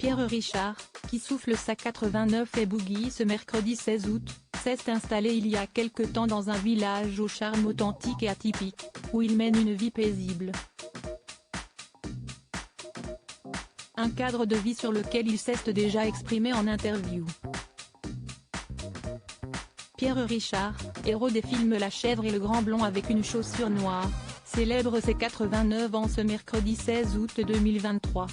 Pierre Richard, qui souffle sa 89 et boogie ce mercredi 16 août, s'est installé il y a quelque temps dans un village au charme authentique et atypique, où il mène une vie paisible. Un cadre de vie sur lequel il s'est déjà exprimé en interview. Pierre Richard, héros des films La Chèvre et le Grand Blond avec une chaussure noire, célèbre ses 89 ans ce mercredi 16 août 2023.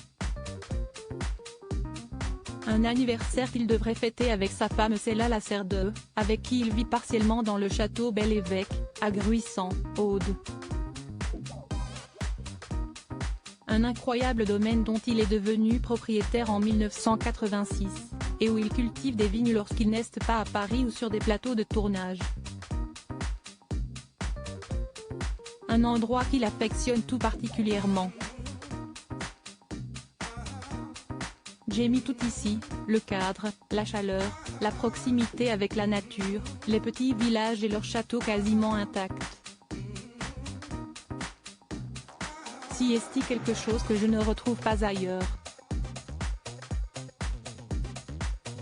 Un anniversaire qu'il devrait fêter avec sa femme Céla Lacerdeux, avec qui il vit partiellement dans le château Bel-Évêque, à Gruissant, Aude. Un incroyable domaine dont il est devenu propriétaire en 1986, et où il cultive des vignes lorsqu'il n'est pas à Paris ou sur des plateaux de tournage. Un endroit qu'il affectionne tout particulièrement. J'ai mis tout ici, le cadre, la chaleur, la proximité avec la nature, les petits villages et leurs châteaux quasiment intacts. Si est-il quelque chose que je ne retrouve pas ailleurs.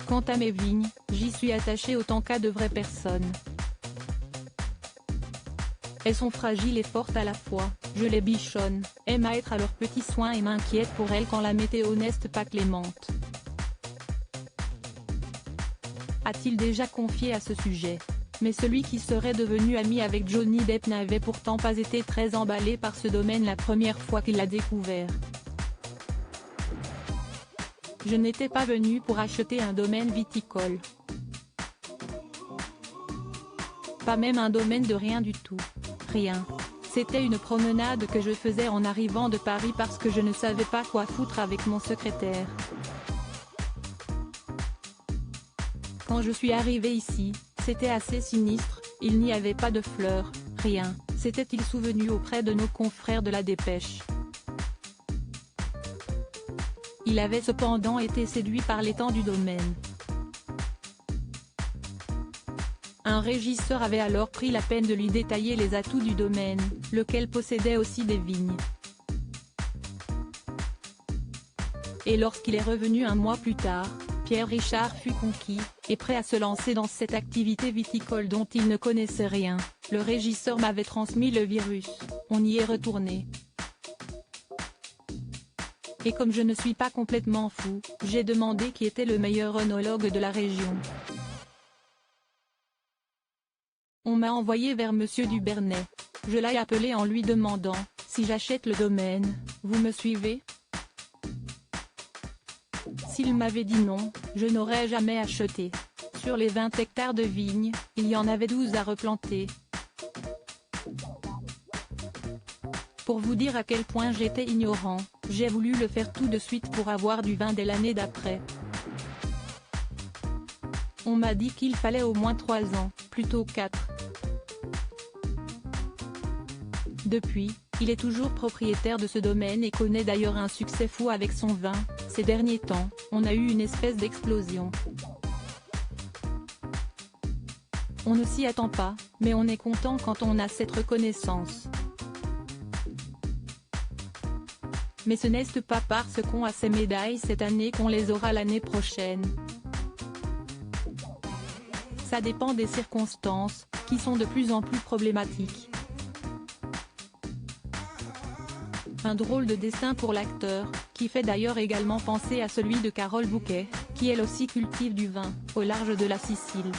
Quant à mes vignes, j'y suis attaché autant qu'à de vraies personnes. Elles sont fragiles et fortes à la fois, je les bichonne, aime à être à leurs petits soins et m'inquiète pour elles quand la météo n'est pas clémente. A-t-il déjà confié à ce sujet? Mais celui qui serait devenu ami avec Johnny Depp n'avait pourtant pas été très emballé par ce domaine la première fois qu'il l'a découvert. Je n'étais pas venu pour acheter un domaine viticole. Pas même un domaine de rien du tout. Rien. C'était une promenade que je faisais en arrivant de Paris parce que je ne savais pas quoi foutre avec mon secrétaire. Quand je suis arrivé ici, c'était assez sinistre, il n'y avait pas de fleurs, rien, s'était-il souvenu auprès de nos confrères de la Dépêche. Il avait cependant été séduit par l'étang du domaine. Un régisseur avait alors pris la peine de lui détailler les atouts du domaine, lequel possédait aussi des vignes. Et lorsqu'il est revenu un mois plus tard, Pierre Richard fut conquis, et prêt à se lancer dans cette activité viticole dont il ne connaissait rien. Le régisseur m'avait transmis le virus, on y est retourné. Et comme je ne suis pas complètement fou, j'ai demandé qui était le meilleur œnologue de la région. On m'a envoyé vers Monsieur Dubernay. Je l'ai appelé en lui demandant, si j'achète le domaine, vous me suivez? S'il m'avait dit non, je n'aurais jamais acheté. Sur les 20 hectares de vignes, il y en avait 12 à replanter. Pour vous dire à quel point j'étais ignorant, j'ai voulu le faire tout de suite pour avoir du vin dès l'année d'après. On m'a dit qu'il fallait au moins 3 ans, plutôt 4. Depuis, il est toujours propriétaire de ce domaine et connaît d'ailleurs un succès fou avec son vin. Ces derniers temps, on a eu une espèce d'explosion. On ne s'y attend pas, mais on est content quand on a cette reconnaissance. Mais ce n'est pas parce qu'on a ces médailles cette année qu'on les aura l'année prochaine. Ça dépend des circonstances, qui sont de plus en plus problématiques. Un drôle de destin pour l'acteur, qui fait d'ailleurs également penser à celui de Carole Bouquet, qui elle aussi cultive du vin, au large de la Sicile.